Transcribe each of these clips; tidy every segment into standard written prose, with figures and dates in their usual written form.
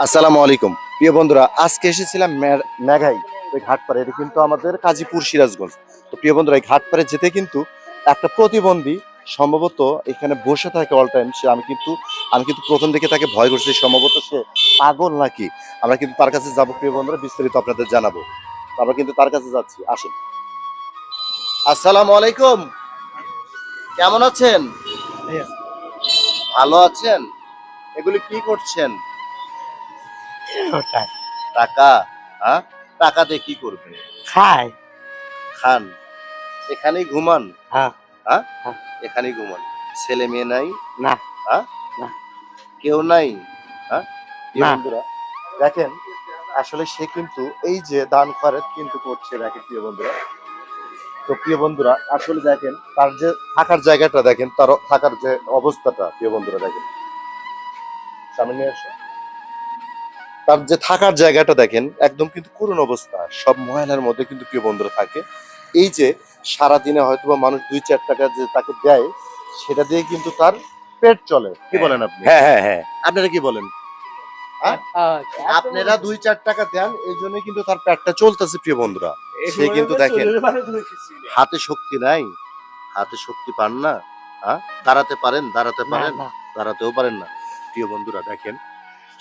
আসসালামু আলাইকুম প্রিয় বন্ধুরা, আজকে এসেছিলাম মেঘাই ওই ঘাটপাড়ে। এটা কিন্তু আমাদের কাজীপুর সিরাজগঞ্জ। তো প্রিয় বন্ধুরা, এই ঘাটপাড়ে যেতে কিন্তু একটা প্রতিবন্ধী সম্ভবত এখানে বসে থাকে অল টাইম। আমি কিন্তু প্রথম দিকে তাকে ভয় করছি, সম্ভবত সে পাগল নাকি। আমরা কিন্তু তার কাছে যাবো প্রিয় বন্ধুরা, বিস্তারিত আপনাদের জানাবো। তো আমরা কিন্তু তার কাছে যাচ্ছি, আসুন। আসসালামু আলাইকুম, কেমন আছেন? ভালো আছেন? এগুলি কি করছেন? ওটাই টাকা? হ্যাঁ, টাকা দিয়ে কি করবেন? খায়। খান? এখানেই ঘুমান? হ্যাঁ, হ্যাঁ, হ্যাঁ। এখানেই ঘুমান? ছেলে মেয়ে নাই? না, হ্যাঁ, না, কেউ নাই? হ্যাঁ, প্রিয় না। বন্ধুরা দেখেন, আসলে সে কিন্তু এই যে দান খয়রাত কিন্তু করছে, দেখেন প্রিয় বন্ধুরা। তো প্রিয় বন্ধুরা, আসলে দেখেন তার যে থাকার জায়গাটা, দেখেন তার থাকার যে অবস্থাটা প্রিয় বন্ধুরা, দেখেন সামনে নিয়ে আসো। তার যে থাকার জায়গাটা দেখেন একদম কিন্তু করুণ অবস্থা, সব ময়লার মধ্যে কিন্তু প্রিয় বন্ধুরা থাকে। এই যে সারাদিনে হয়তো বা মানুষ 2-4 টাকা যে তাকে দেয়, সেটা দিয়ে কিন্তু তার পেট চলে। কি বলেন আপনি? হ্যাঁ, হ্যাঁ, হ্যাঁ। আপনারা কি বলেন? হ্যাঁ? আপনারা 2-4 টাকা দেন, এই জন্য কিন্তু তার পেটটা চলতেছে প্রিয় বন্ধুরা। সে কিন্তু দেখেন হাতে শক্তি নাই, হাতে শক্তি পান না। হ্যাঁ, দাঁড়াতে পারেন? দাঁড়াতে না, পারেন? না। দাঁড়াতেও পারেন না। প্রিয় বন্ধুরা দেখেন,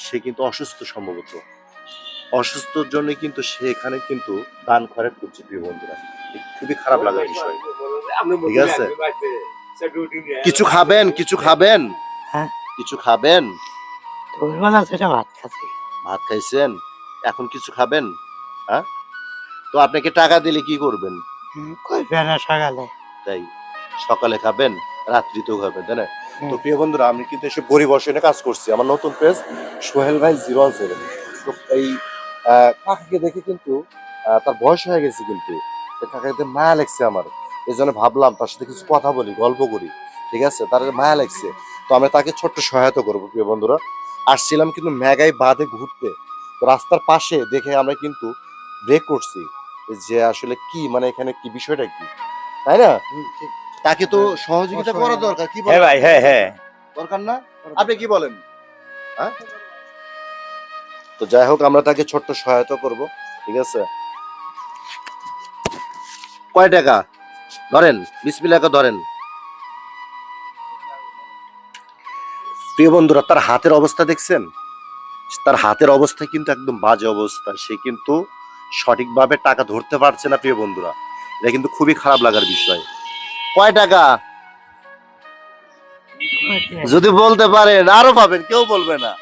সে কিন্তু অসুস্থ, সম্ভবত অসুস্থর জন্য কিন্তু সে এখানে কিন্তু দান খয়রাত করছে প্রিয় বন্ধুরা। খুবই খারাপ লাগার বিষয়। ঠিক আছে, কিছু খাবেন? কিছু খাবেন? হ্যাঁ, কিছু খাবেন? দুপুরবেলা সেটা ভাত খাচ্ছি। ভাত খাইছেন, এখন কিছু খাবেন? হ্যাঁ, তো আপনাকে টাকা দিলে কি করবেন? কই বেড়া সকালে। তাই সকালে খাবেন, রাত্রিতেও খাবেন, তাই না? তো হুম। প্রিয় বন্ধুরা, আমি কিন্তু এসে পরিবর্ষণে কাজ করছি। আমার নতুন পেজ সোহেল ভাই 017। তো এই কাকাকে দেখে কিন্তু তার বয়স হয়ে গেছে, কিন্তু কাকাকে মায়া লাগছে আমার। এই জন্য ভাবলাম তার সাথে কিছু কথা বলি, গল্প করি। ঠিক আছে, তার মায়া লাগছে। তো আমরা তাকে ছোট্ট সহায়তা করবো প্রিয় বন্ধুরা। আসছিলাম কিন্তু মেঘাই বাঁধে ঘুরতে। তো রাস্তার পাশে দেখে আমরা কিন্তু ব্রেক করছি, যে আসলে কি মানে এখানে কি বিষয়টা কি, তাই না? ঠিক। তাকে তো সহযোগিতা করা দরকার, কি হ্যাঁ বলেন? ভাই, হ্যাঁ, হ্যাঁ। দরকার না? আপনি কি বলেন? হ্যাঁ, তো যাই হোক, আমরা তাকে ছোট্ট সহায়তা করব। ঠিক আছে, কয় টাকা ধরেন, বিসমিল্লাহ ধরেন। প্রিয় বন্ধুরা, তার হাতের অবস্থা দেখছেন? তার হাতের অবস্থা কিন্তু একদম বাজে অবস্থা। সে কিন্তু সঠিকভাবে টাকা ধরতে পারছে না প্রিয় বন্ধুরা। এটা কিন্তু খুবই খারাপ লাগার বিষয়। কয় টাকা? যদি বলতে পারেন আরো পাবেন, কেউ বলবে না।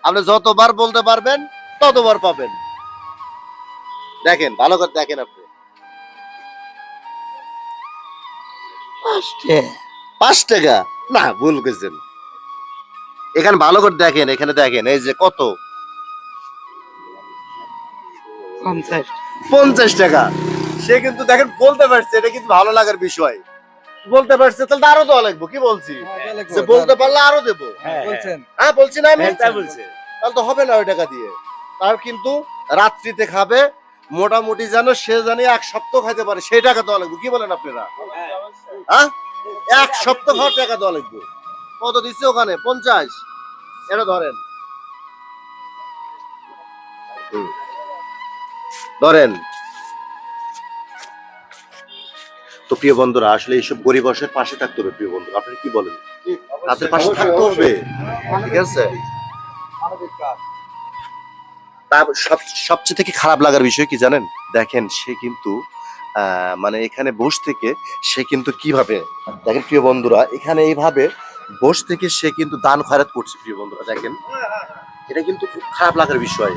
আপনি যতবার বলতে পারবেন ততবার পাবেন। দেখেন, ভালো করে দেখেন আপনি। 5 টাকা? না, ভুল করেছেন। এখানে ভালো করে দেখেন, এখানে দেখেন, এই যে কত, 50। 50 টাকা। সে কিন্তু দেখেন বলতে পারছে, এটা কিন্তু ভালো লাগার বিষয়। বলতে পারছে, তাহলে তো আরো দেওয়া লাগবে, কি বলছি? সে বলতে পারলে আরো দেবো। হ্যাঁ, বলছেন। হ্যাঁ, বলছি না আমি? হ্যাঁ, তাই বলছে। তাহলে তো হবে না ওই টাকা দিয়ে। তার কিন্তু রাত্রিতে খাবে, মোটামুটি যেন সে জানি 1 সপ্তাহ খাইতে পারে, সেই টাকা দেওয়া লাগবে। কি বলেন আপনারা? হ্যাঁ, 1 সপ্তাহ খাওয়ার টাকা দেওয়া লাগবে। কত দিচ্ছে ওখানে? 50। এটা ধরেন, ধরেন। তো প্রিয় বন্ধুরা, আসলে এইসব গরিব অসহায়ের পাশে থাকতে হবে প্রিয় বন্ধুরা। আপনি কি বলেন? তাদের পাশে থাকতে হবে। ঠিক আছে, তার সবচেয়ে থেকে খারাপ লাগার বিষয় কি জানেন? দেখেন, সে কিন্তু মানে এখানে বসে থেকে সে কিন্তু কিভাবে, দেখেন প্রিয় বন্ধুরা, এখানে এইভাবে বসে থেকে সে কিন্তু দান খয়রাত করছে প্রিয় বন্ধুরা। দেখেন, এটা কিন্তু খুব খারাপ লাগার বিষয়।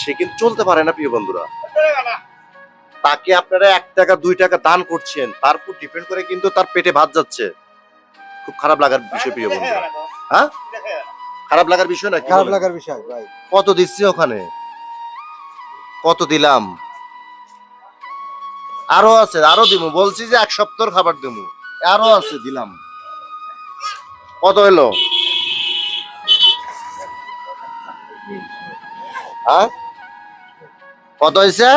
সে কিন্তু চলতে পারে না প্রিয় বন্ধুরা। তাকে আপনারা 1 টাকা 2 টাকা দান করছেন, তার উপর ডিপেন্ড করে কিন্তু তার পেটে ভাত যাচ্ছে। খুব খারাপ লাগার বিষয় প্রিয় বন্ধুরা। হ্যাঁ, খারাপ লাগার বিষয় না? খারাপ লাগার বিষয় ভাই। কত দিচ্ছি ওখানে? কত দিলাম? আরো আছে, আরো দিব। বলছি যে 1 সপ্তাহ খাবার দেবো, আরো আছে, দিলাম। কত হলো? হ্যাঁ, কত হয়েছে?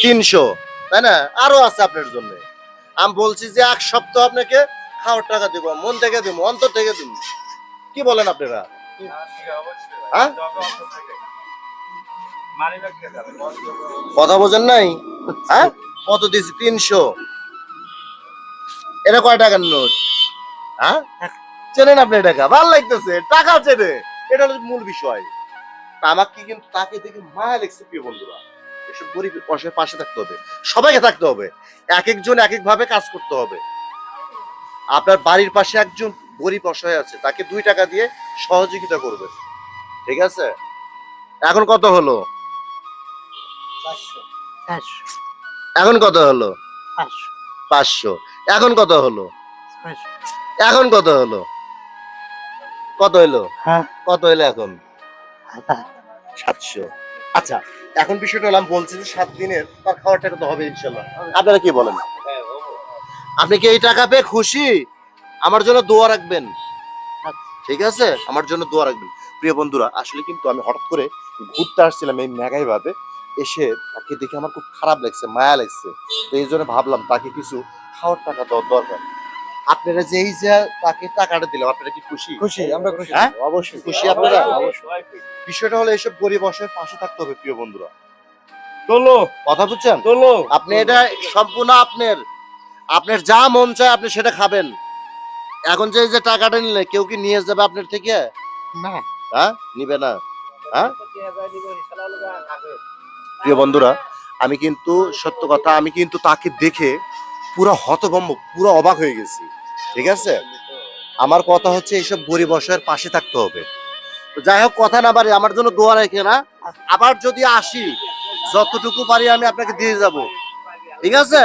300, তাই না? আরো আছে আপনার জন্য। আমি বলছি যে 1 সপ্তাহ আপনাকে খাওয়ার টাকা দিব, মন থেকে দিব, অন্তর থেকে দিব। কি বলেন আপনারা? হ্যাঁ কথা বোঝেন নাই? হ্যাঁ কত দিয়েছি? 300। এটা কয় টাকার নোট? হ্যাঁ চেনেন আপনি টাকা? ভালো লাগতেছে, টাকা চেনে, এটা হলো মূল বিষয়। তা আমাকে কিন্তু তাকে দেখে মায়া লেগছে প্রিয় বন্ধুরা। এসব গরিব অসহায়ের পাশে থাকতে হবে, সবাইকে থাকতে হবে, এক একজন এক এক ভাবে কাজ করতে হবে। আপনার বাড়ির পাশে একজন গরিব অসহায় আছে, তাকে 2 টাকা দিয়ে সহযোগিতা করবে, ঠিক আছে? এখন কত হলো? 400 এখন কত হলো? 500 500। এখন কত হলো? 600 এখন কত হলো? কত হইলো? হ্যাঁ কত হইলো এখন? 1000 700। আচ্ছা, এখন বিষয়টা হলো আমি বলছি যে 7 দিনের তার খাওয়ার টাকা তো হবে ইনশাল্লাহ। আপনারা কি বলেন? আপনি কি এই টাকা পেয়ে খুশি? আমার জন্য দোয়া রাখবেন, ঠিক আছে? আমার জন্য দোয়া রাখবেন। প্রিয় বন্ধুরা, আসলে কিন্তু আমি হঠাৎ করে ঘুরতে আসছিলাম এই মেঘাই ভাবে, এসে তাকে দেখে আমার খুব খারাপ লাগছে, মায়া লাগছে। তো এই জন্য ভাবলাম তাকে কিছু খাওয়ার টাকা দেওয়ার দরকার। আপনারা যে এই যে তাকে টাকাটা দিলাম, আপনারা কি খুশি? খুশি, আমরা খুশি। হ্যাঁ? অবশ্যই খুশি আপনারা? অবশ্যই। বিষয়টা হলো এসব গরিব অসহায়ের পাশে থাকতে হবে প্রিয় বন্ধুরা। তোলো, কথা বুঝছেন? তোলো। আপনি এটা সম্পূর্ণ আপনার, আপনার যা মন চায় আপনি সেটা খাবেন। এখন যে এই যে টাকাটা নিলে কেউ কি নিয়ে যাবে আপনার থেকে? না হ্যাঁ নিবে না। হ্যাঁ প্রিয় বন্ধুরা, আমি কিন্তু সত্য কথা, আমি কিন্তু তাকে দেখে পুরো হতভম্ব, পুরো অবাক হয়ে গেছি, ঠিক আছে? আমার কথা হচ্ছে এইসব গরিব অসহায়ের পাশে থাকতে হবে। তো যাই হোক, কথা না বাড়ি, আমার জন্য দোয়া রেখে না, আবার যদি আসি যতটুকু পারি আমি আপনাকে দিয়ে যাব, ঠিক আছে?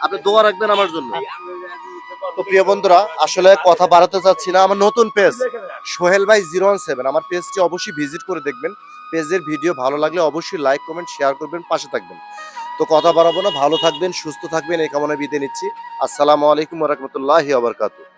আপনি দোয়া রাখবেন আমার জন্য। তো প্রিয় বন্ধুরা, আসলে কথা বাড়াতে চাচ্ছি না। আমার নতুন পেজ সোহেল ভাই 017, আমার পেজটি অবশ্যই ভিজিট করে দেখবেন। পেজের ভিডিও ভালো লাগলে অবশ্যই লাইক কমেন্ট শেয়ার করবেন, পাশে থাকবেন। তো কথা বাড়াবো না, ভালো থাকবেন, সুস্থ থাকবেন, এই কামনায় বিদায় নিচ্ছি। আসসালামু আলাইকুম ওয়া রাহমাতুল্লাহি ওয়া বারাকাতুহু।